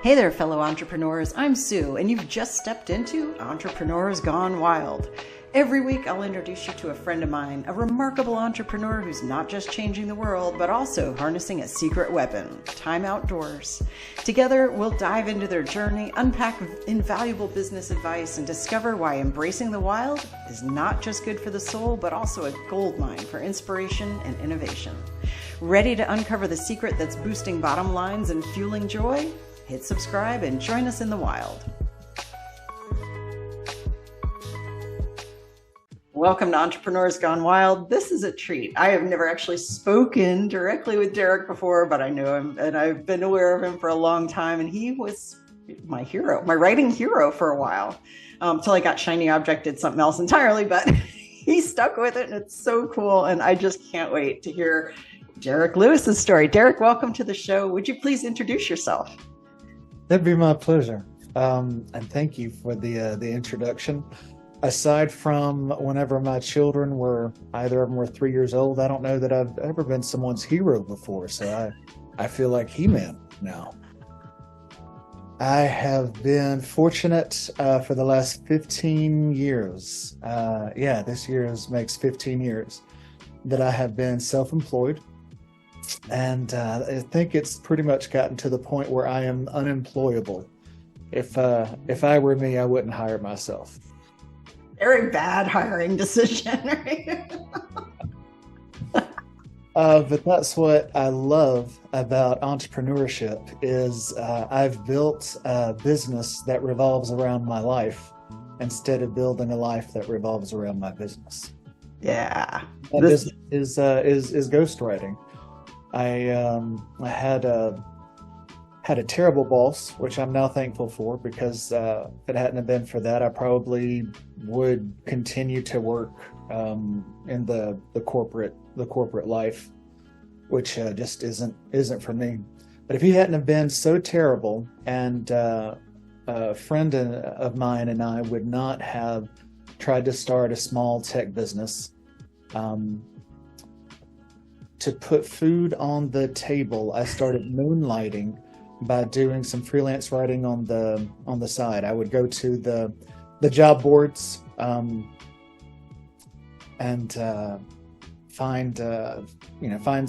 Hey there, fellow entrepreneurs. I'm Sue, and you've just stepped into Entrepreneurs Gone Wild. Every week, I'll introduce you to a friend of mine, a remarkable entrepreneur who's not just changing the world, but also harnessing a secret weapon, time outdoors. Together, we'll dive into their journey, unpack invaluable business advice, and discover why embracing the wild is not just good for the soul, but also a goldmine for inspiration and innovation. Ready to uncover the secret that's boosting bottom lines and fueling joy? Hit subscribe and join us in the wild. Welcome to Entrepreneurs Gone Wild. This is a treat. I have never actually spoken directly with Derek before, but I know him and I've been aware of him for a long time. And he was my hero, my writing hero for a while, till I got Shiny Object, did something else entirely, but he stuck with it and it's so cool. And I just can't wait to hear Derek Lewis's story. Derek, welcome to the show. Would you please introduce yourself? That'd be my pleasure. And thank you for the introduction. Aside from whenever my children were, either of them were 3 years old, I don't know that I've ever been someone's hero before. So I feel like He-Man now. I have been fortunate for the last 15 years. This year makes 15 years that I have been self-employed. And I think it's pretty much gotten to the point where I am unemployable. If I were me, I wouldn't hire myself. Very bad hiring decision, right? But that's what I love about entrepreneurship is I've built a business that revolves around my life instead of building a life that revolves around my business. Yeah. That business is ghostwriting. I had a terrible boss, which I'm now thankful for, because if it hadn't have been for that, I probably would continue to work in the corporate life, which just isn't for me. But if he hadn't have been so terrible, and a friend of mine and I would not have tried to start a small tech business. To put food on the table, I started moonlighting by doing some freelance writing on the side. I would go to the job boards and find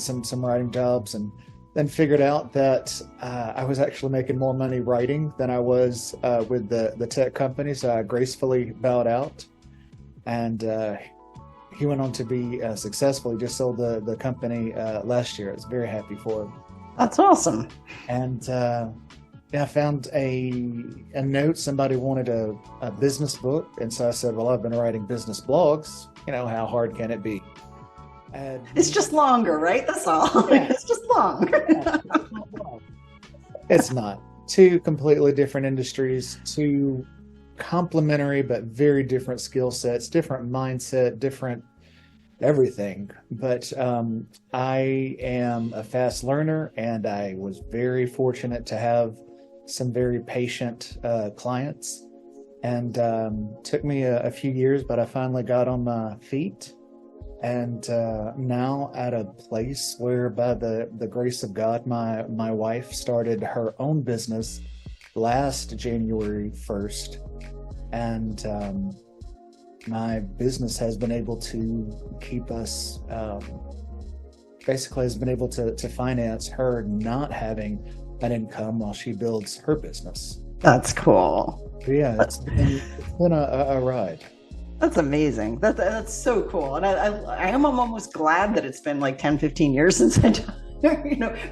some writing jobs, and then figured out that I was actually making more money writing than I was with the tech company. So I gracefully bowed out, and he went on to be successful. He just sold the company last year. I was very happy for him. That's awesome. And I found a note. Somebody wanted a business book. And so I said, well, I've been writing business blogs. How hard can it be? And it's just longer, right? That's all. Yeah. It's just long. It's not. Two completely different industries, two complementary but very different skill sets, different mindset, different everything. But I am a fast learner, and I was very fortunate to have some very patient clients, and took me a few years, but I finally got on my feet, and now at a place where, by the grace of God, my wife started her own business last January 1st. And my business has been able to keep us, basically has been able to finance her not having an income while she builds her business. That's cool. But yeah, it's been a ride. That's amazing. That's so cool. And I am almost glad that it's been like 10, 15 years since I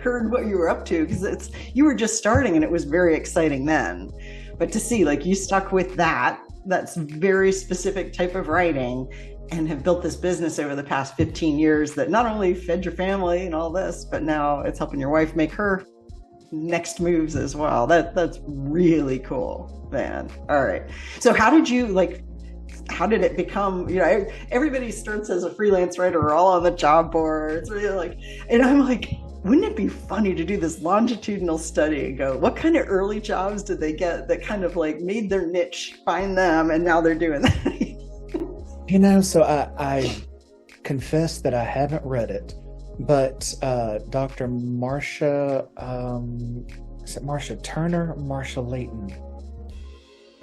heard what you were up to, because you were just starting and it was very exciting then. But to see, like, you stuck with that's very specific type of writing, and have built this business over the past 15 years that not only fed your family and all this, but now it's helping your wife make her next moves as well. That's really cool, man. All right. So how did it become, everybody starts as a freelance writer, or all on the job boards, and I'm like, wouldn't it be funny to do this longitudinal study and go, what kind of early jobs did they get that kind of like made their niche, find them, and now they're doing that? So I confess that I haven't read it, but Dr. Marcia is it Marsha Turner or Marsha Layton?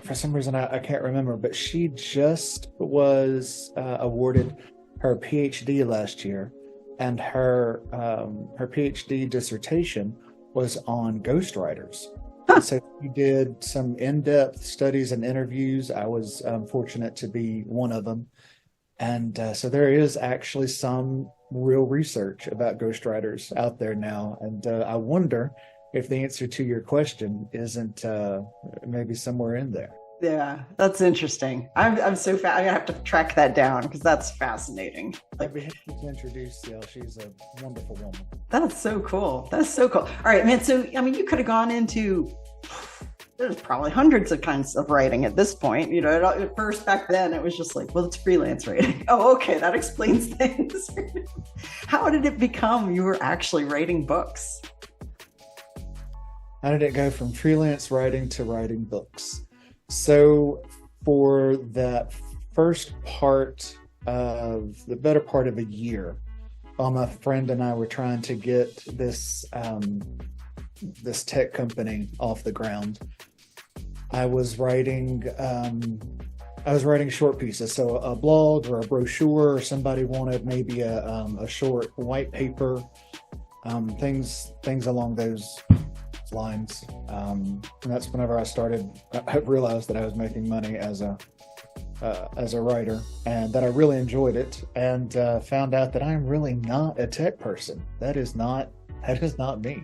For some reason, I can't remember, but she just was awarded her PhD last year, and her PhD dissertation was on ghostwriters. And so she did some in-depth studies and interviews. I was fortunate to be one of them. And so there is actually some real research about ghostwriters out there now. And I wonder if the answer to your question isn't maybe somewhere in there. Yeah, that's interesting. I'm so I have to track that down because that's fascinating. I'd be happy to introduce you. She's a wonderful woman. That's so cool. That's so cool. All right, man. So, I mean, you could have gone into, there's probably hundreds of kinds of writing at this point. You know, at first back then it was just like, well, it's freelance writing. Oh, okay. That explains things. How did it become you were actually writing books? How did it go from freelance writing to writing books? So for that first part of the better part of a year, while my friend and I were trying to get this this tech company off the ground, I was writing short pieces. So a blog or a brochure, or somebody wanted maybe a short white paper, things along those lines. And that's whenever I realized that I was making money as a writer, and that I really enjoyed it, and found out that I'm really not a tech person. That is not me.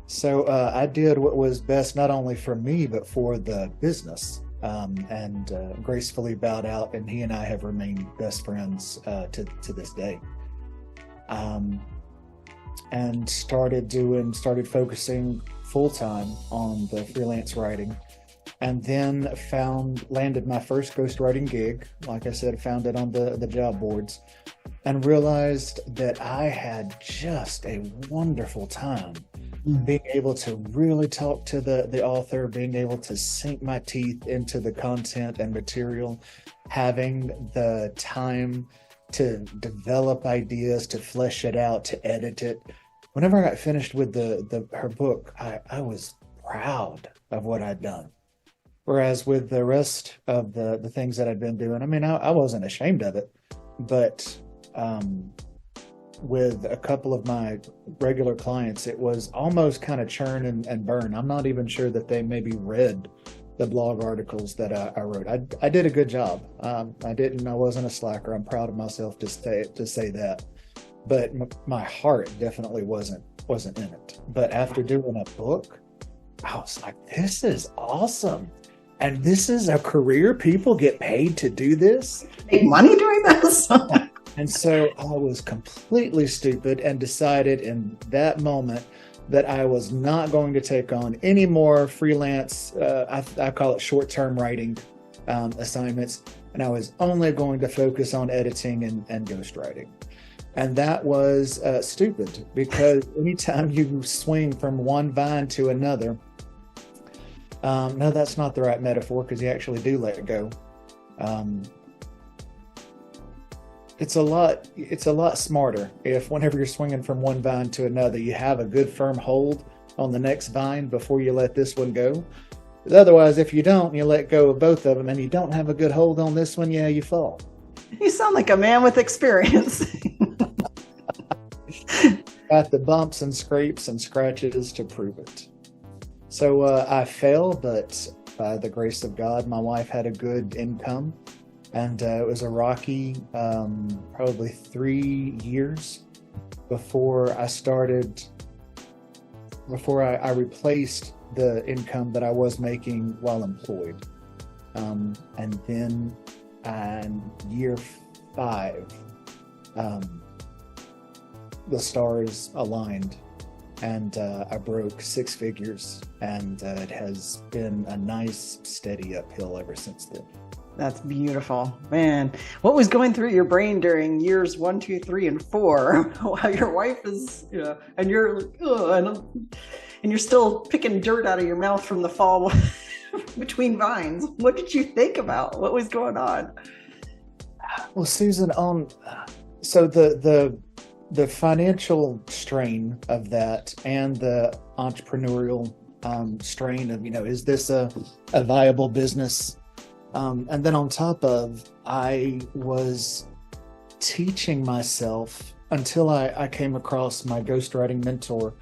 So I did what was best, not only for me, but for the business, and gracefully bowed out, and he and I have remained best friends to this day. And started focusing full-time on the freelance writing, and then landed my first ghostwriting gig. Like I said, found it on the job boards, and realized that I had just a wonderful time being able to really talk to the author, being able to sink my teeth into the content and material, having the time to develop ideas, to flesh it out, to edit it. Whenever I got finished with her book, I was proud of what I'd done. Whereas with the rest of the things that I'd been doing, I mean, I wasn't ashamed of it, but with a couple of my regular clients, it was almost kind of churn and burn. I'm not even sure that they maybe read the blog articles that I wrote. I did a good job. I wasn't a slacker. I'm proud of myself to say that. But my heart definitely wasn't in it. But after doing a book, I was like, this is awesome. And this is a career. People get paid to do this. Make money doing this? And so I was completely stupid and decided in that moment that I was not going to take on any more freelance, I call it short-term writing assignments. And I was only going to focus on editing and ghostwriting. And that was stupid, because anytime you swing from one vine to another, no, that's not the right metaphor, because you actually do let go. It's a lot smarter if whenever you're swinging from one vine to another, you have a good firm hold on the next vine before you let this one go. Because otherwise, if you don't, you let go of both of them and you don't have a good hold on this one, yeah, you fall. You sound like a man with experience. Got the bumps and scrapes and scratches to prove it. So I fell, but by the grace of God, my wife had a good income, and it was a rocky, probably 3 years before I replaced the income that I was making while employed. And then in year 5, the stars aligned, and I broke 6 figures, and it has been a nice steady uphill ever since then. That's beautiful, man. What was going through your brain during years 1, 2, 3, and 4 while your wife is, and you're like, and you're still picking dirt out of your mouth from the fall between vines? What did you think about? What was going on? Well, Susan, so the financial strain of that, and the entrepreneurial strain of, is this a viable business? And then on top of, I was teaching myself until I came across my ghostwriting mentor.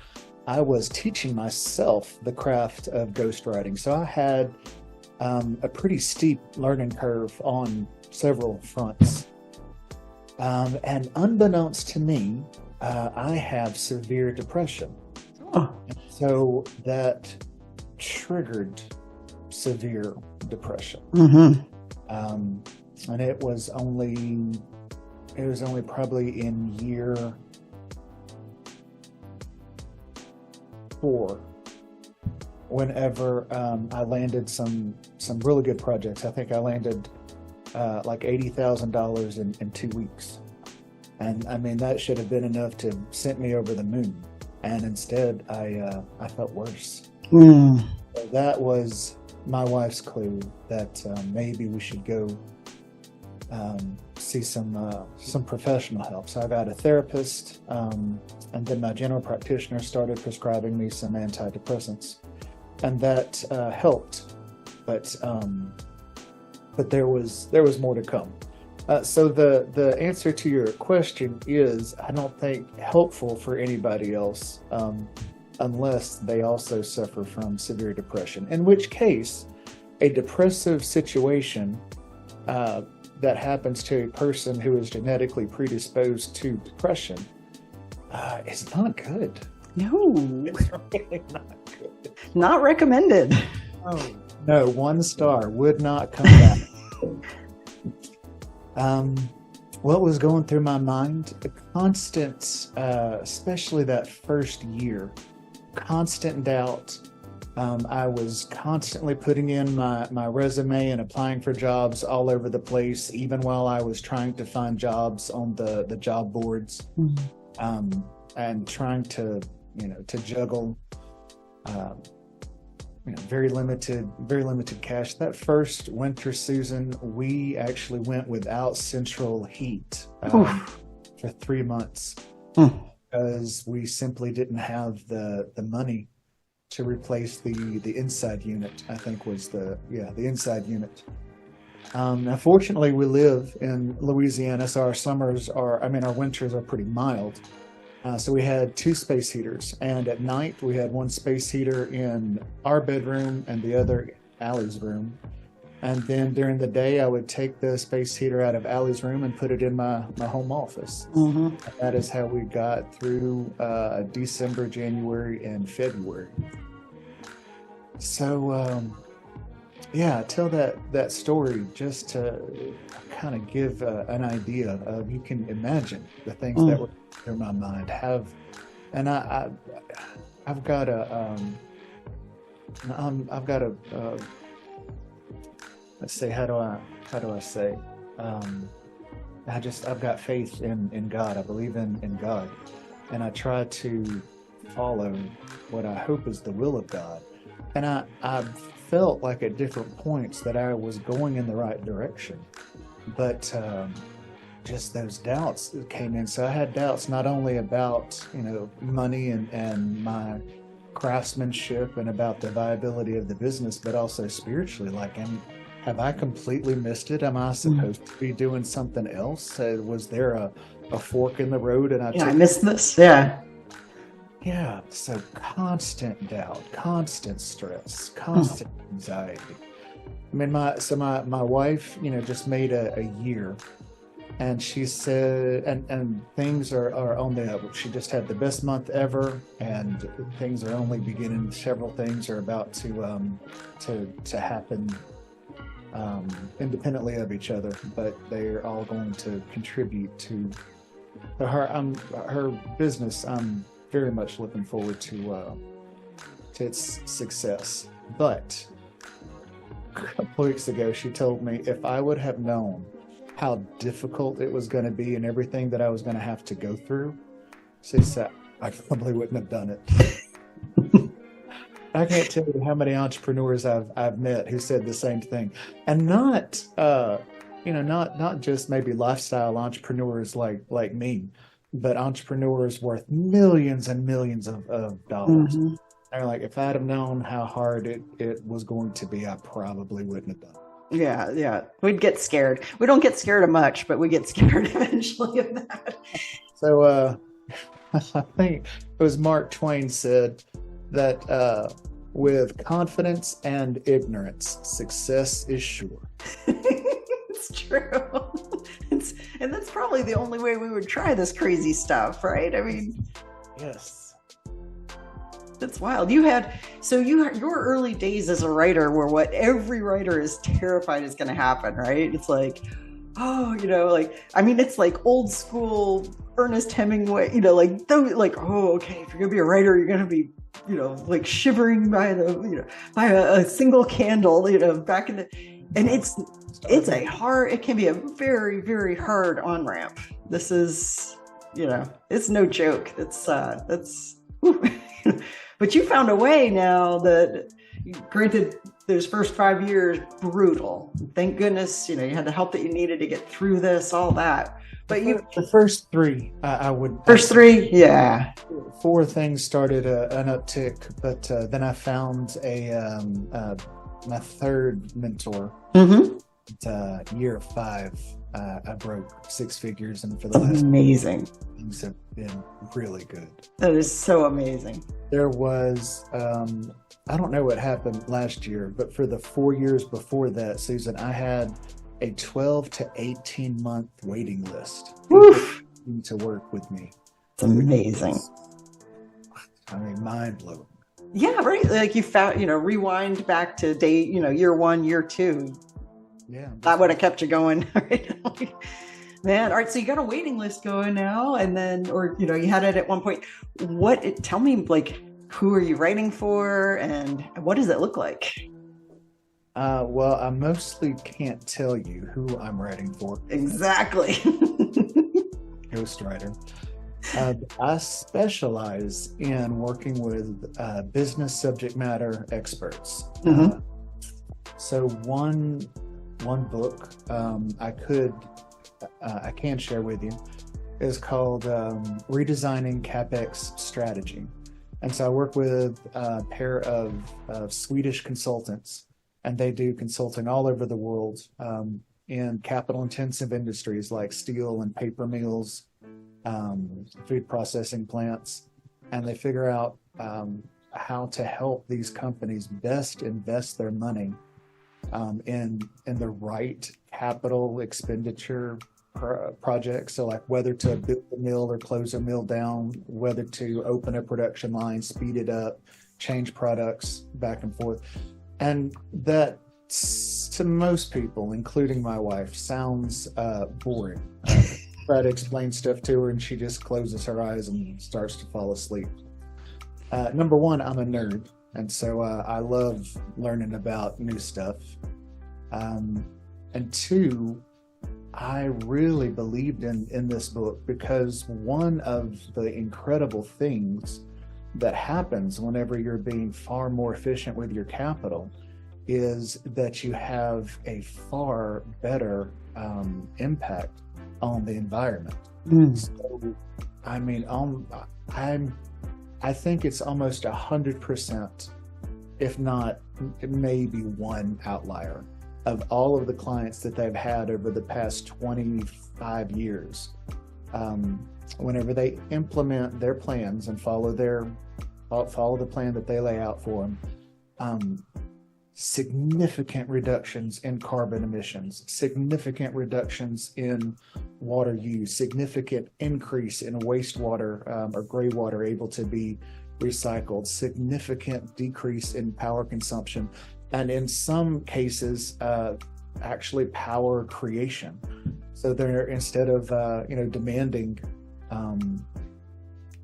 I was teaching myself the craft of ghostwriting. So I had a pretty steep learning curve on several fronts. And unbeknownst to me, I have severe depression. Oh. So that triggered severe depression. Mm-hmm. And it was only probably in year 4 whenever I landed some really good projects. I think I landed like $80,000 in 2 weeks. And I mean, that should have been enough to send me over the moon. And instead, I felt worse. Mm. So that was my wife's clue that maybe we should go see some professional help. So I got a therapist, and then my general practitioner started prescribing me some antidepressants, and that helped. But there was more to come. So the answer to your question is, I don't think helpful for anybody else, unless they also suffer from severe depression, in which case a depressive situation that happens to a person who is genetically predisposed to depression is not good. No, It's really not good. not recommended. Oh, no, 1 star, would not come back. What was going through my mind? The constant, especially that first year, constant doubt. I was constantly putting in my resume and applying for jobs all over the place, even while I was trying to find jobs on the job boards, and trying to juggle very limited cash. That first winter season, we actually went without central heat for 3 months because we simply didn't have the money to replace the inside unit. I think was the inside unit. Now, fortunately, we live in Louisiana, so our winters are pretty mild. So we had 2 space heaters, and at night we had 1 space heater in our bedroom and the other in Allie's room. And then during the day, I would take the space heater out of Allie's room and put it in my home office. Mm-hmm. That is how we got through December, January, and February. So, I tell that story just to kind of give an idea of, you can imagine the things that were through my mind. I've got a let's say, how do I say? I've got faith in God. I believe in God, and I try to follow what I hope is the will of God. And I felt like at different points that I was going in the right direction, but just those doubts came in. So I had doubts not only about money and my craftsmanship and about the viability of the business, but also spiritually. Like, have I completely missed it? Am I supposed to be doing something else? Was there a fork in the road? And I missed this. Yeah. Yeah. So constant doubt, constant stress, constant anxiety. I mean, my wife, just made a year, and she said, and things are on the up. She just had the best month ever, and things are only beginning. Several things are about to happen independently of each other, but they're all going to contribute to her business. I'm very much looking forward to its success. But a couple weeks ago, she told me if I would have known how difficult it was going to be and everything that I was going to have to go through, she said, I probably wouldn't have done it. I can't tell you how many entrepreneurs I've met who said the same thing, and not just maybe lifestyle entrepreneurs like me, but entrepreneurs worth millions and millions of dollars. They're like, if I'd have known how hard it was going to be, I probably wouldn't have done it. Yeah, yeah. We'd get scared. We don't get scared of much, but we get scared eventually of that. So I think it was Mark Twain said that with confidence and ignorance, success is sure. It's true. And that's probably the only way we would try this crazy stuff, right? I mean, Yes. that's wild. Your early days as a writer were what every writer is terrified is going to happen, right? It's like, oh, like, I mean, it's like old school Ernest Hemingway, oh, okay, if you're going to be a writer, you're going to be, like shivering by by a single candle, back in the, and it can be a very, very hard on ramp. This is, it's no joke. But you found a way now that, granted, those first 5 years, brutal. Thank goodness, you had the help that you needed to get through this, all that. But The first three, I would. first three, yeah. Four things started an uptick, but then I found my third mentor. Mm-hmm. At year 5, I broke 6 figures, and for the last Amazing. things have been really good. That is so amazing. There was, I don't know what happened last year, but for the 4 years before that, Susan, I had a 12 to 18 month waiting list to work with me. It's amazing. I mean, mind blowing. Yeah, right. Like you found, rewind back to day, year 1, year 2. Yeah. That would have kept you going. Right? Man, all right. So you got a waiting list going now, and then, or you had it at one point. Tell me, like, who are you writing for, and what does it look like? Well, I mostly can't tell you who I'm writing for. Exactly. Ghostwriter. I specialize in working with business subject matter experts. Mm-hmm. So one book I can share with you is called Redesigning CapEx Strategy. And so I work with a pair of Swedish consultants, and they do consulting all over the world in capital intensive industries like steel and paper mills, food processing plants, and they figure out how to help these companies best invest their money in the right capital expenditure projects. So like whether to build a mill or close a mill down, whether to open a production line, speed it up, change products back and forth. And that, to most people, including my wife, sounds boring. Try to explain stuff to her and she just closes her eyes and starts to fall asleep. Number one, I'm a nerd, and so I love learning about new stuff. And two, I really believed in this book because one of the incredible things that happens whenever you're being far more efficient with your capital is that you have a far better impact on the environment. So, I mean, I think it's almost 100%, if not maybe one outlier, of all of the clients that they've had over the past 25 years. Whenever they implement their plans and follow the plan that they lay out for them, significant reductions in carbon emissions, significant reductions in water use, significant increase in wastewater or gray water able to be recycled, significant decrease in power consumption, and in some cases, actually power creation. So they're, instead of demanding,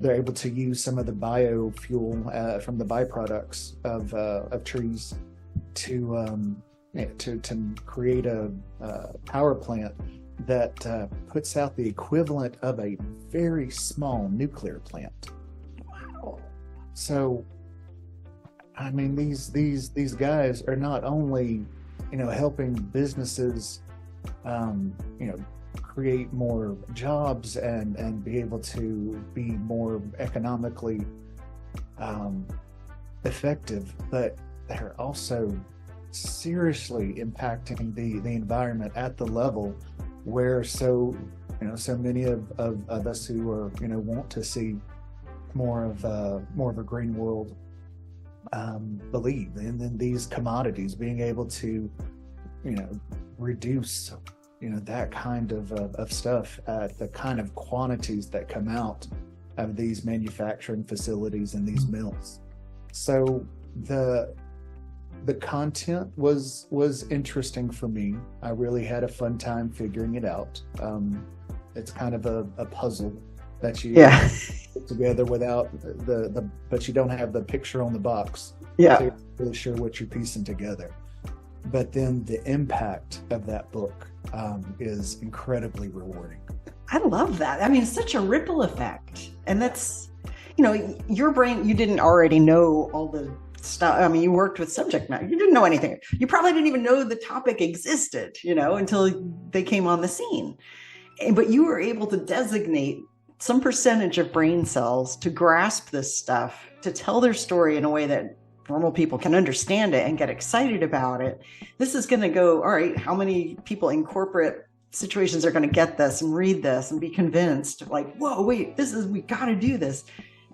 they're able to use some of the biofuel from the byproducts of trees to create a power plant that puts out the equivalent of a very small nuclear plant. Wow. So, I mean, these guys are not only, helping businesses, create more jobs and be able to be more economically effective, but they're also seriously impacting the environment at the level where so many of us who are want to see more of a green world believe in these commodities, being able to reduce that kind of stuff at the kind of quantities that come out of these manufacturing facilities and these mills. So the content was interesting for me. I really had a fun time figuring it out. It's kind of a puzzle that you put together without but you don't have the picture on the box. Yeah. So you're not really sure what you're piecing together. But then the impact of that book is incredibly rewarding. I love that. I mean, it's such a ripple effect. And that's, your brain, you didn't already know all the stuff. I mean, you worked with subject matter. You didn't know anything. You probably didn't even know the topic existed, until they came on the scene. But you were able to designate some percentage of brain cells to grasp this stuff, to tell their story in a way that normal people can understand it and get excited about it. This is going to go, all right, how many people in corporate situations are going to get this and read this and be convinced, like, whoa, wait, we got to do this.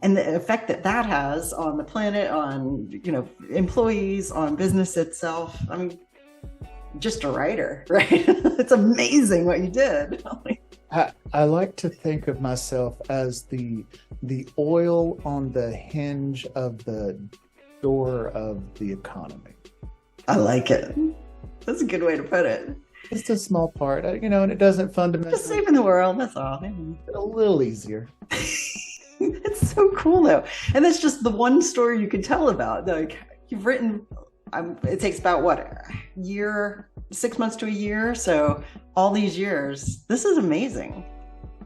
And the effect that has on the planet, on, employees, on business itself. I mean, just a writer, right? It's amazing what you did. I like to think of myself as the oil on the hinge of the door of the economy. I like it. That's a good way to put it. It's a small part, and it doesn't fundamentally. Just saving the world, that's all. A little easier. It's so cool, though. And that's just the one story you can tell about. Like, you've written, it takes about, a year, 6 months to a year. So all these years, this is amazing.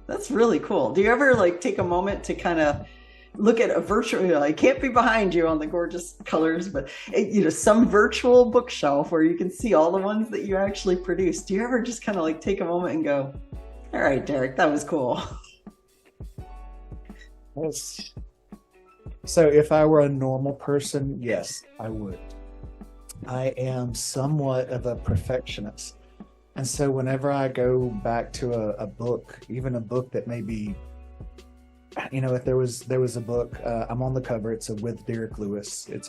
That's really cool. Do you ever take a moment to kind of look at a virtual, I can't be behind you on the gorgeous colors, but some virtual bookshelf where you can see all the ones that you actually produced? Do you ever just kind of take a moment and go, all right, Derek, that was cool? Yes. So if I were a normal person, yes, I would. I am somewhat of a perfectionist. And so whenever I go back to a book, even a book that maybe, if there was a book, I'm on the cover, it's with Derek Lewis. It's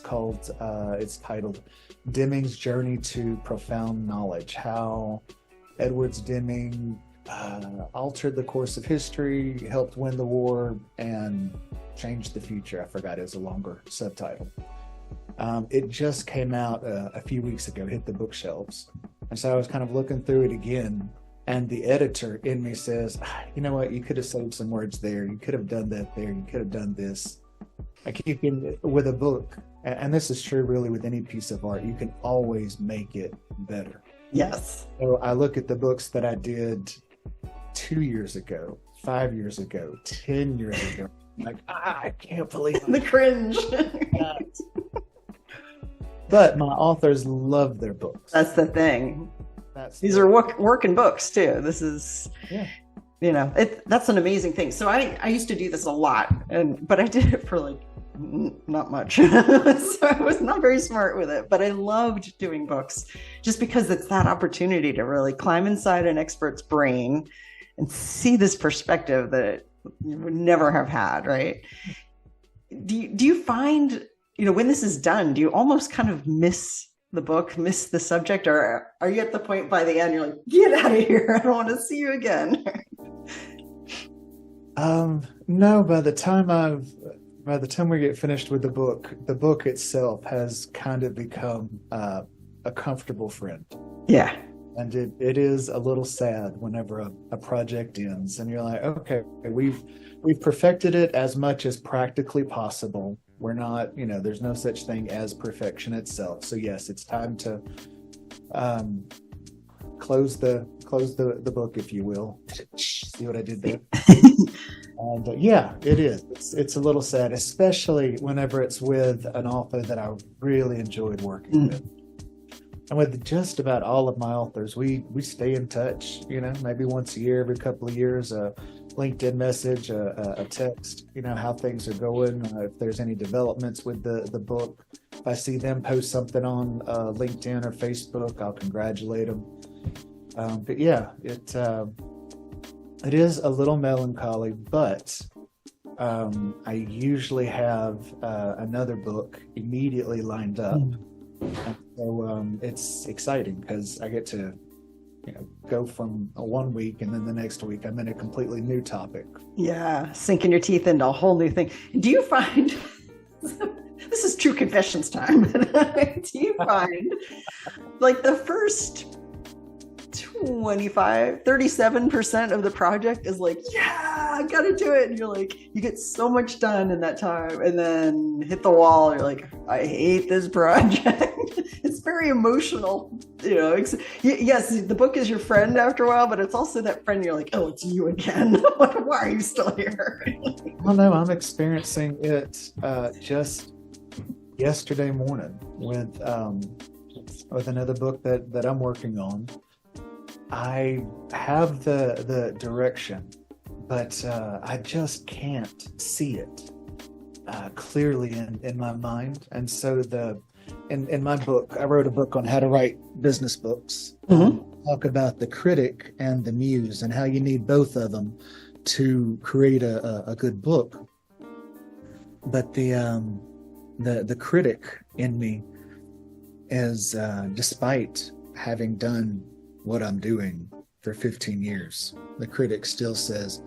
titled Deming's Journey to Profound Knowledge, how Edwards Deming altered the course of history, helped win the war, and changed the future. I forgot, it was a longer subtitle. It just came out a few weeks ago, hit the bookshelves. And so I was kind of looking through it again, and the editor in me says, you know what, you could have saved some words there. You could have done that there. You could have done this. You can, with a book, and this is true really with any piece of art, you can always make it better. Yes. So I look at the books that I did 2 years ago, 5 years ago, 10 years ago. Like, I can't believe the cringe. But my authors love their books. That's the thing. These are working books too. This is, that's an amazing thing. So I used to do this a lot, but I did it for not much. So I was not very smart with it, but I loved doing books just because it's that opportunity to really climb inside an expert's brain and see this perspective that you would never have had, right? Do you find, when this is done, do you almost kind of miss the book, miss the subject, or are you at the point by the end you're like, get out of here, I don't want to see you again? No, by the time we get finished with the book itself has kind of become a comfortable friend. Yeah. And it is a little sad whenever a project ends and you're like, okay, we've perfected it as much as practically possible. We're not, there's no such thing as perfection itself. So yes, it's time to close the book, if you will. See what I did there? And yeah, it is. It's a little sad, especially whenever it's with an author that I really enjoyed working with. And with just about all of my authors, we stay in touch, maybe once a year, every couple of years, LinkedIn message, a text, how things are going, if there's any developments with the book. If I see them post something on LinkedIn or Facebook, I'll congratulate them. But yeah, it is a little melancholy, but I usually have another book immediately lined up. And so it's exciting because I get to go from one week and then the next week I'm in a completely new topic. Yeah, sinking your teeth into a whole new thing. Do you find this is true confessions time? Do you find like the first 37% of the project is like, yeah, I gotta do it, and you're like, you get so much done in that time, and then hit the wall, you're like, I hate this project. It's very emotional, yes, the book is your friend after a while, but it's also that friend you're like, oh, it's you again. Why are you still here? Well, no, I'm experiencing it just yesterday morning with another book that I'm working on. I have the direction, but I just can't see it clearly in my mind. And so in my book, I wrote a book on how to write business books. Talk about the critic and the muse and how you need both of them to create a good book. But the critic in me is, despite having done what I'm doing for 15 years, the critic still says,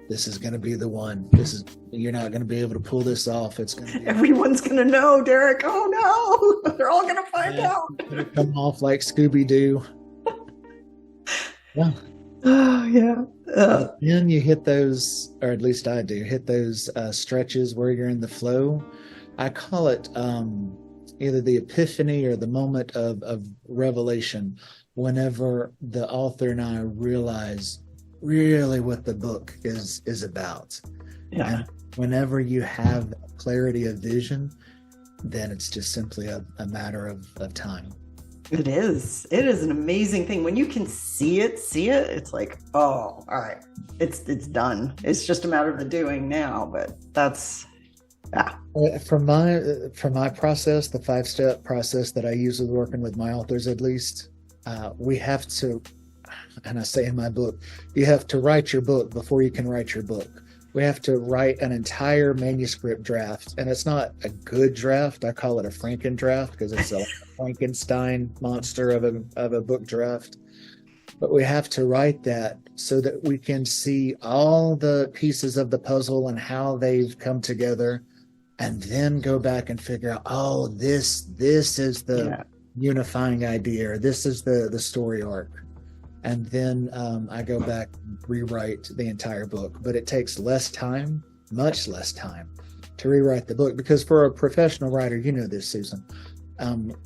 this is going to be the one. You're not going to be able to pull this off. It's going to be everyone's going to know, Derek. Oh no, they're all going to find out. It's going to come off like Scooby-Doo. Yeah. Oh yeah. Then you hit those, or at least I do, hit those stretches where you're in the flow. I call it either the epiphany or the moment of revelation, whenever the author and I realize really what the book is about. Yeah. And whenever you have clarity of vision, then it's just simply a matter of time. It is an amazing thing when you can see it. It's like, oh, all right, it's done. It's just a matter of the doing now. But that's, yeah. From my process, the 5-step process that I use with working with my authors, at least, we have to, and I say in my book, you have to write your book before you can write your book. We have to write an entire manuscript draft, and it's not a good draft. I call it a Franken draft because it's a Frankenstein monster of a book draft. But we have to write that so that we can see all the pieces of the puzzle and how they've come together, and then go back and figure out, oh, this is the unifying idea, or this is the story arc. And then I go back and rewrite the entire book. But it takes less time, much less time, to rewrite the book, because for a professional writer, you know this, Susan,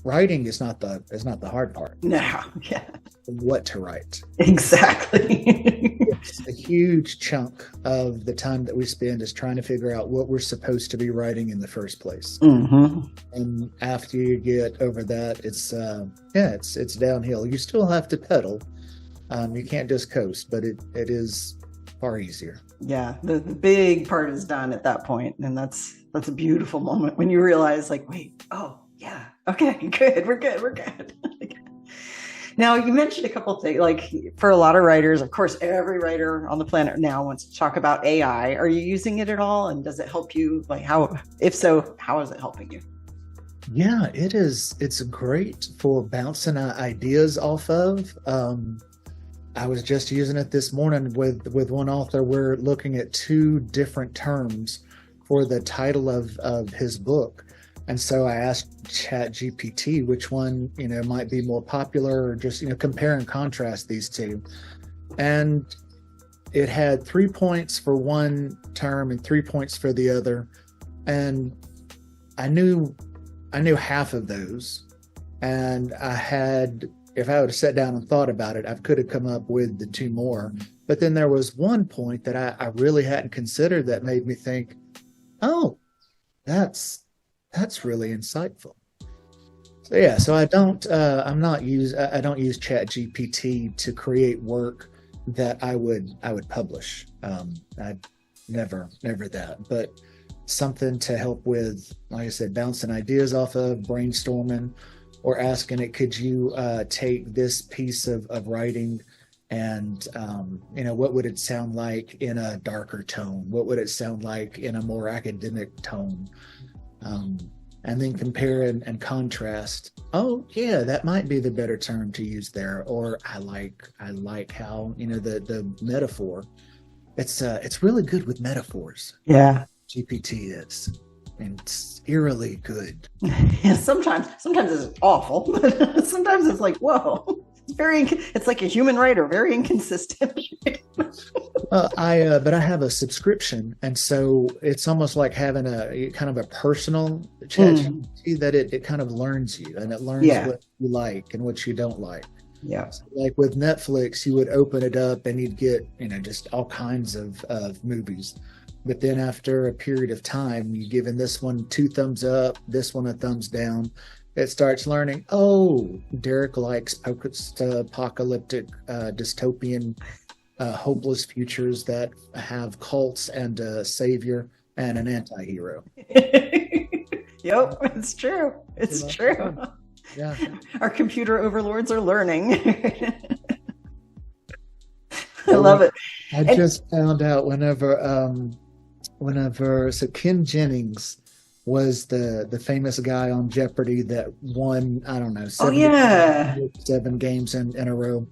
writing is not the hard part. No, yeah. What to write. Exactly. It's a huge chunk of the time that we spend is trying to figure out what we're supposed to be writing in the first place. And after you get over that, it's downhill. You still have to pedal. You can't just coast, but it is far easier. Yeah, the big part is done at that point, and that's a beautiful moment when you realize, like, wait, oh yeah, okay, good, we're good. Now, you mentioned a couple of things, like for a lot of writers, of course, every writer on the planet now wants to talk about AI. Are you using it at all, and does it help you? Like, if so, how is it helping you? Yeah, it is. It's great for bouncing ideas off of. I was just using it this morning with one author. We're looking at 2 different terms for the title of his book. And so I asked ChatGPT which one, might be more popular, or just, compare and contrast these 2. And it had 3 points for one term and 3 points for the other. And I knew half of those. And if I would have sat down and thought about it, I could have come up with the 2 more. But then there was one point that I really hadn't considered that made me think, oh, that's really insightful. So yeah, so I don't use ChatGPT to create work that I would publish. I'd never that, but something to help with, like I said, bouncing ideas off of, brainstorming, or asking it, could you take this piece of writing and what would it sound like in a darker tone? What would it sound like in a more academic tone? And then compare and contrast. Oh yeah, that might be the better term to use there. Or I like how the metaphor. It's really good with metaphors. Yeah. GPT is, and it's eerily good. Yeah, sometimes it's awful, but sometimes it's like, whoa, it's like a human writer, very inconsistent. But I have a subscription, and so it's almost like having a kind of a personal chat GPT that it kind of learns you, and it learns what you like and what you don't like. Yeah. So like with Netflix, you would open it up and you'd get, just all kinds of movies. But then after a period of time, you're giving this one 2 thumbs up, this one a thumbs down. It starts learning, oh, Derek likes post-apocalyptic, dystopian, hopeless futures that have cults and a savior and an anti-hero. Yep, it's true. It's true. Yeah. Our computer overlords are learning. I love it. I just found out whenever so Ken Jennings was the famous guy on Jeopardy that won, I don't know, 7 games in a row.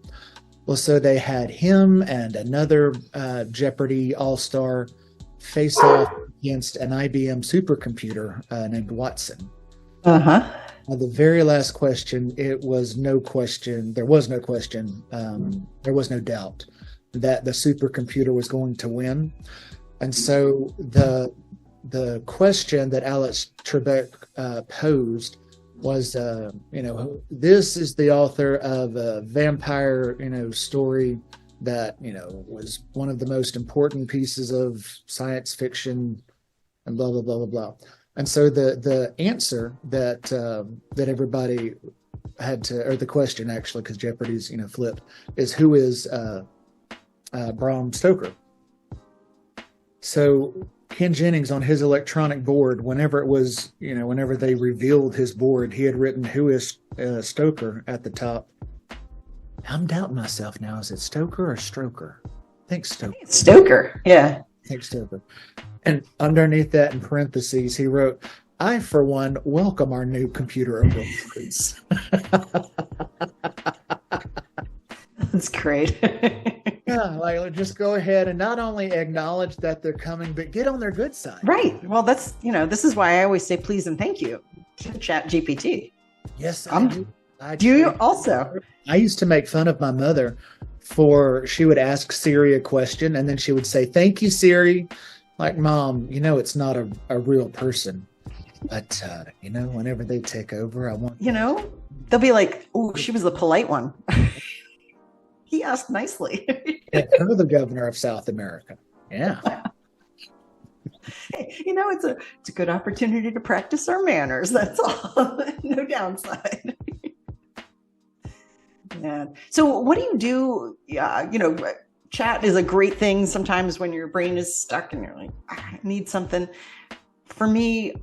Well, so they had him and another Jeopardy all-star face off against an IBM supercomputer named Watson. Uh-huh. The very last question, there was no question, there was no doubt that the supercomputer was going to win. And so the question that Alex Trebek posed was, this is the author of a vampire, story that, was one of the most important pieces of science fiction, and blah, blah, blah, blah, blah. And so the answer that everybody had to, or the question actually, because Jeopardy's, flipped, is who is Bram Stoker? So Ken Jennings on his electronic board, whenever they revealed his board, he had written who is Stoker at the top. I'm doubting myself now. Is it Stoker or Stroker? I think Stoker. It's Stoker. Yeah. I think Stoker. And underneath that, in parentheses, he wrote, I, for one, welcome our new computer overlords. That's great. Yeah, like just go ahead and not only acknowledge that they're coming, but get on their good side. Right. Well, that's, this is why I always say please and thank you to Chat GPT. Yes, I do. Do you also? I used to make fun of my mother she would ask Siri a question and then she would say, thank you, Siri. Like, Mom, it's not a real person. But, whenever they take over, I want... they'll be like, oh, she was the polite one. He asked nicely. Yeah, her the governor of South America. Yeah. It's a good opportunity to practice our manners. That's all. No downside. Yeah. So what do you do? Yeah, chat is a great thing sometimes when your brain is stuck and you're like, I need something. For me,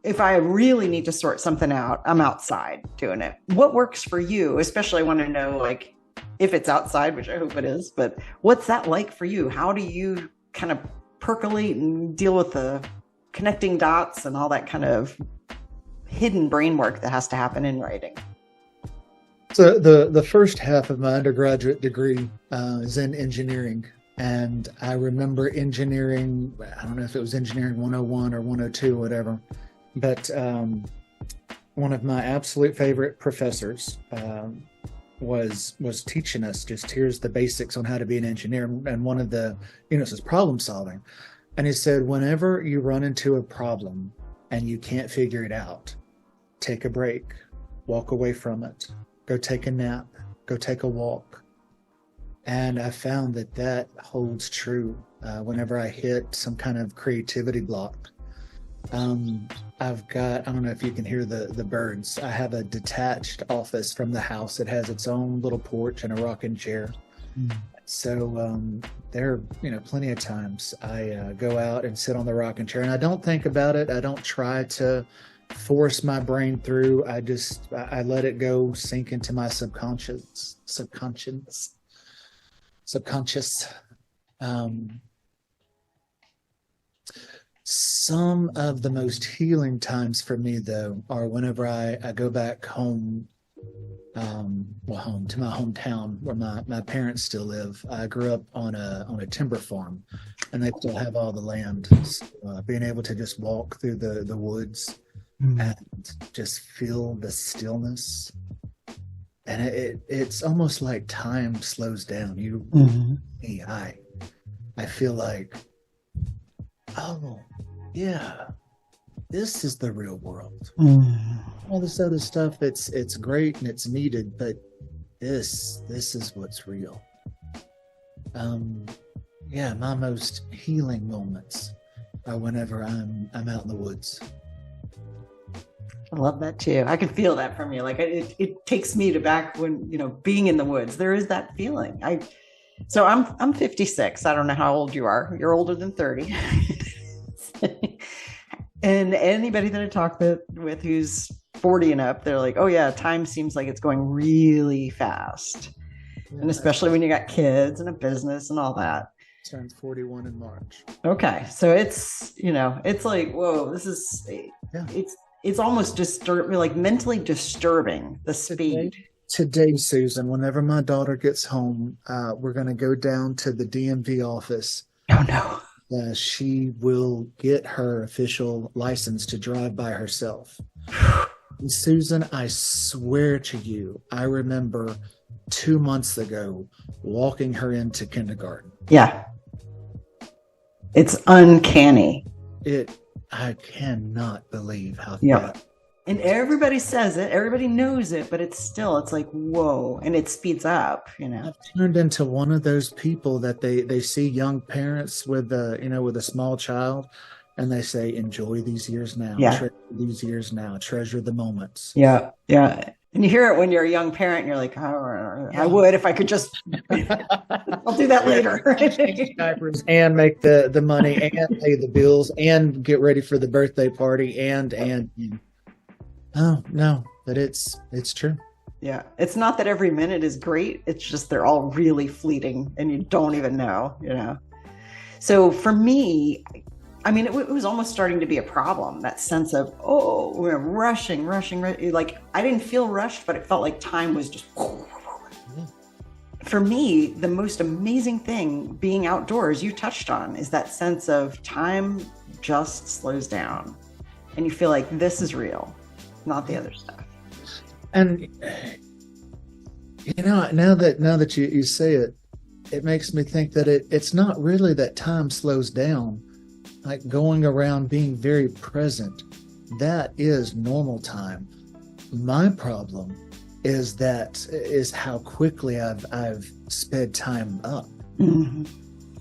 if I really need to sort something out, I'm outside doing it. What works for you? Especially I want to know, like, if it's outside, which I hope it is, but what's that like for you? How do you kind of percolate and deal with the connecting dots and all that kind of hidden brain work that has to happen in writing? So the first half of my undergraduate degree is in engineering. And I remember engineering, I don't know if it was engineering 101 or 102, whatever. But one of my absolute favorite professors was teaching us just here's the basics on how to be an engineer. And one of the, is problem solving. And he said, whenever you run into a problem and you can't figure it out, take a break, walk away from it. Go take a nap, go take a walk. And I found that holds true whenever I hit some kind of creativity block. I've got, I don't know if you can hear the birds. I have a detached office from the house. It has its own little porch and a rocking chair. So there are, plenty of times I go out and sit on the rocking chair, and I don't think about it. I don't try to force my brain through. I let it go, sink into my subconscious. Um, some of the most healing times for me, though, are whenever I go back home, home to my hometown where my parents still live. I grew up on a timber farm, and they still have all the land. So, being able to just walk through the woods and just feel the stillness, and it's almost like time slows down. I feel like, oh yeah, this is the real world. All this other stuff, it's great and it's needed, but this is what's real. My most healing moments are whenever I'm out in the woods. I love that too. I can feel that from you. Like it takes me to back when, being in the woods. There is that feeling. I'm 56. I don't know how old you are. You're older than 30. And anybody that I talk with who's 40 and up, they're like, oh yeah, time seems like it's going really fast. Yeah. And especially when you got kids and a business and all that. Turned 41 in March. Okay. So it's, it's like, whoa, this is, it's almost like mentally disturbing, the speed. Today, Susan, whenever my daughter gets home, we're going to go down to the DMV office. Oh no. She will get her official license to drive by herself. And Susan, I swear to you, I remember 2 months ago walking her into kindergarten. Yeah. It's uncanny. I cannot believe how fast. And everybody says it, everybody knows it, but it's like, whoa, and it speeds up, I've turned into one of those people that they see young parents with a small child, and they say, enjoy these years now, treasure these years now, treasure the moments. Yeah. And you hear it when you're a young parent, and you're like, oh, I would if I could just, I'll do that later. Diapers and make the money and pay the bills and get ready for the birthday party and. Oh, no, but it's true. Yeah. It's not that every minute is great. It's just they're all really fleeting and you don't even know, So for me, it was almost starting to be a problem, that sense of, oh, we're rushing. Like I didn't feel rushed, but it felt like time was just. For me, the most amazing thing being outdoors, you touched on, is that sense of time just slows down and you feel like this is real. Not the other stuff. And now that you say it, it makes me think that it's not really that time slows down. Like going around being very present, that is normal time. My problem is how quickly I've sped time up. Mm-hmm.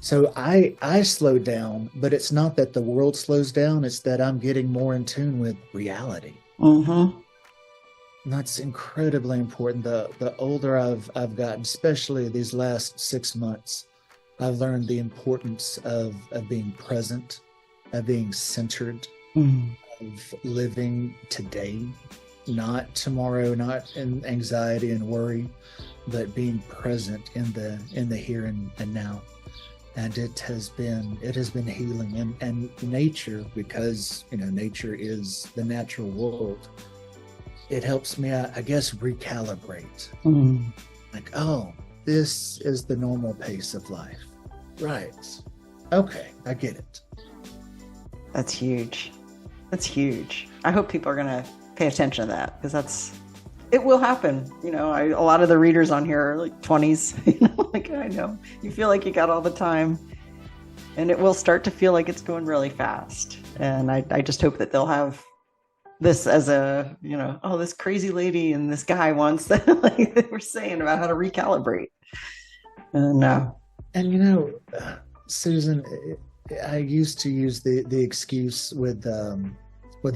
So I slow down, but it's not that the world slows down. It's that I'm getting more in tune with reality. Mm-hmm. And that's incredibly important. The older I've gotten, especially these last 6 months, I've learned the importance of being present, of being centered, of living today, not tomorrow, not in anxiety and worry, but being present in the here and now. And it has been healing, and nature, because nature is the natural world. It helps me, I guess, recalibrate. Like, oh, this is the normal pace of life, right? Okay, I get it. That's huge. I hope people are gonna pay attention to that, because it will happen. A lot of the readers on here are like 20s. I know you feel like you got all the time, and it will start to feel like it's going really fast. And I just hope that they'll have this as a, this crazy lady and this guy once that like they were saying about how to recalibrate. And Susan, I used to use the excuse with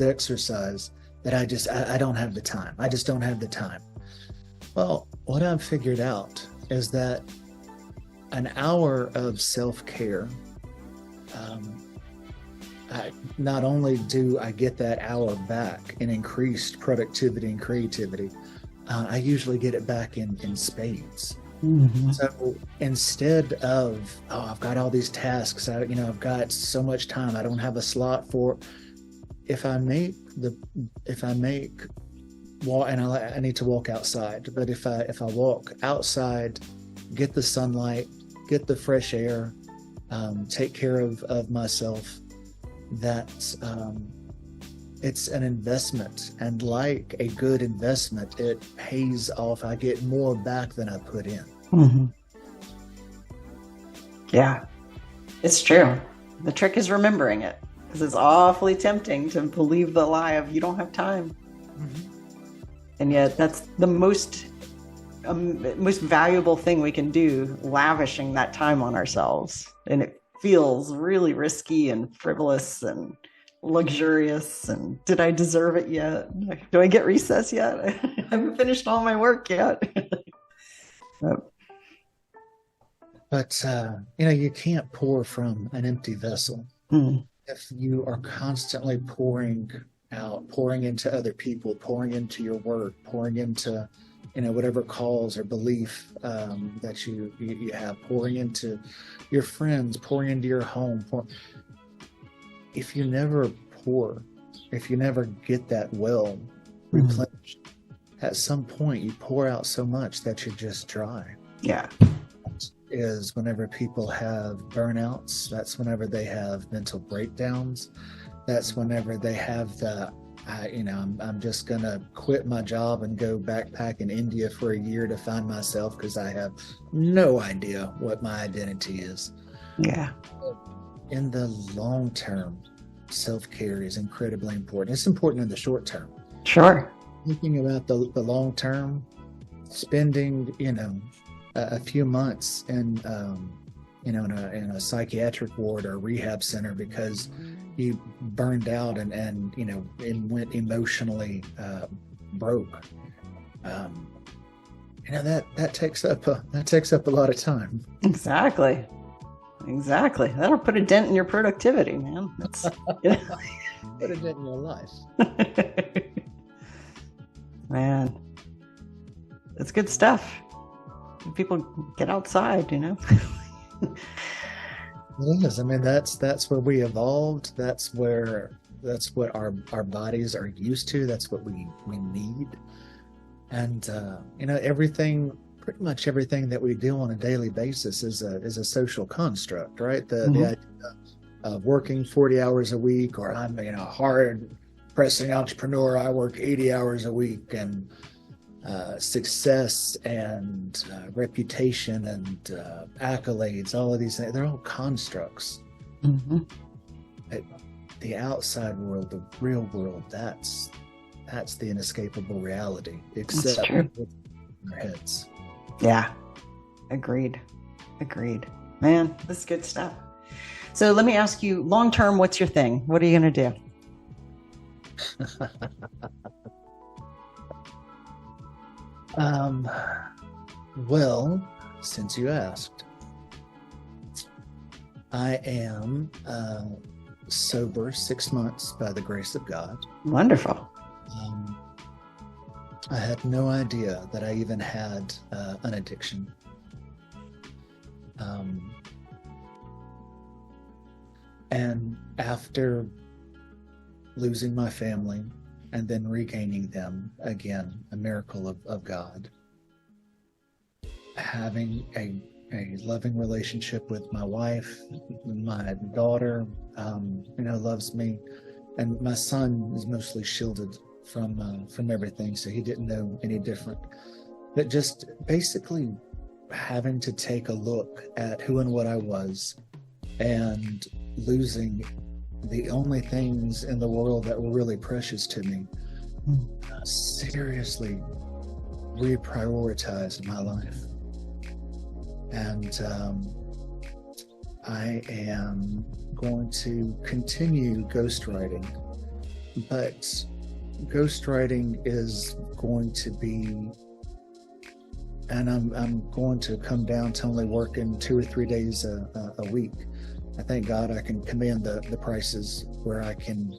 exercise that I don't have the time. I just don't have the time. Well, what I've figured out is that an hour of self-care, um, not only do I get that hour back in increased productivity and creativity, I usually get it back in spades. Mm-hmm. So instead of, oh, I've got all these tasks, I've got so much time, I don't have a slot for. If I make walk, and I need to walk outside, but if I walk outside, get the sunlight, get the fresh air, take care of myself, that's it's an investment, and like a good investment, it pays off. I get more back than I put in. Mm-hmm. Yeah, it's true. The trick is remembering it, because it's awfully tempting to believe the lie of you don't have time. Mm-hmm. And yet that's the most valuable thing we can do, lavishing that time on ourselves. And it feels really risky and frivolous and luxurious. And did I deserve it yet? Do I get recess yet? I haven't finished all my work yet. But you can't pour from an empty vessel. Mm. If you are constantly pouring out, pouring into other people, pouring into your work, pouring into whatever cause or belief that you have, pouring into your friends, pouring into your home. If you never pour, if you never get that well replenished, at some point you pour out so much that you're just dry. Yeah. Is whenever people have burnouts, that's whenever they have mental breakdowns, that's whenever they have I'm just gonna quit my job and go backpack in India for a year to find myself because I have no idea what my identity is. Yeah. In the long term, self-care is incredibly important. It's important in the short term. Sure. Thinking about the long term, spending a few months in in a psychiatric ward or rehab center because you burned out and went emotionally broke. That takes up a lot of time. Exactly. That'll put a dent in your productivity, man. That's Put a dent in your life. Man, it's good stuff. People get outside, It is. I mean, that's where we evolved. That's what our bodies are used to. That's what we need. And pretty much everything that we do on a daily basis is a social construct, right? The idea of working 40 hours a week, or I'm hard pressing entrepreneur. I work 80 hours a week, and success and reputation and accolades, all of these things, they're all constructs. Mm-hmm. The outside world, the real world, that's the inescapable reality, except in our heads. Yeah, agreed. Man, this is good stuff. So let me ask you, long term, what's your thing? What are you going to do? Well, since you asked, I am sober 6 months by the grace of God. Wonderful. I had no idea that I even had an addiction. And after losing my family and then regaining them again, a miracle of God, having a loving relationship with my wife, my daughter, loves me, and my son is mostly shielded from everything, so he didn't know any different. But just basically having to take a look at who and what I was, and losing the only things in the world that were really precious to me, seriously reprioritized my life. And I am going to continue ghostwriting, but ghostwriting is going to be and I'm going to come down to only working 2 or 3 days a week. I thank God I can command the prices where I can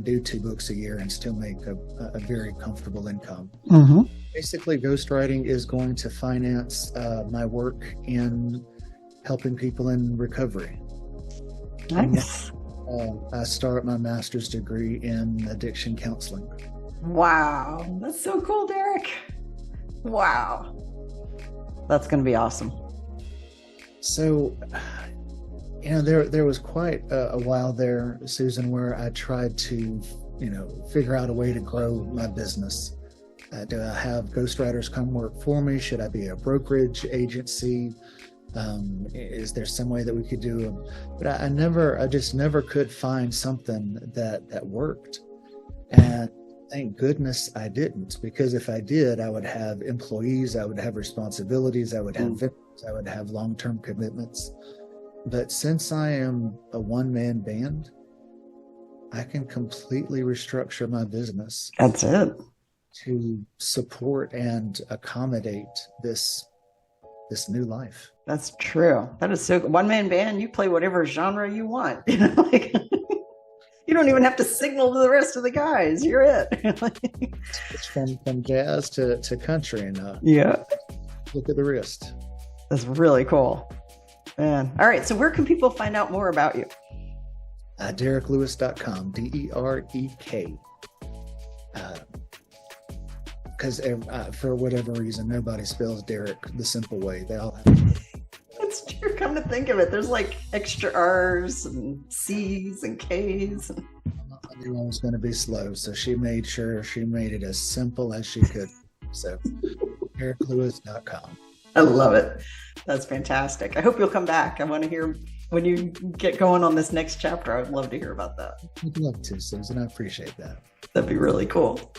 do 2 books a year and still make a very comfortable income. Mm-hmm. Basically, ghostwriting is going to finance my work in helping people in recovery. Nice. I start my master's degree in addiction counseling. Wow. That's so cool, Derek. Wow. That's going to be awesome. So, there was quite a while there, Susan, where I tried to, figure out a way to grow my business. Do I have ghostwriters come work for me? Should I be a brokerage agency? Is there some way that we could do? But I just never could find something that worked. And thank goodness I didn't, because if I did, I would have employees, I would have responsibilities, I would have victims, I would have long-term commitments. But since I am a one-man band, I can completely restructure my business. That's it. To support and accommodate this new life. That's true. That is so one-man band. You play whatever genre you want. You don't even have to signal to the rest of the guys. You're it. It's from jazz to country, and yeah. Look at the wrist. That's really cool. Man. All right. So where can people find out more about you? DerekLewis.com, DEREK. Because for whatever reason, nobody spells Derek the simple way. They all have. That's true. Come to think of it, there's like extra R's and C's and K's. I knew I was going to be slow, so she made sure she made it as simple as she could. So, DerekLewis.com. I love it. That's fantastic. I hope you'll come back. I want to hear when you get going on this next chapter. I would love to hear about that. I'd love to, Susan. I appreciate that. That'd be really cool.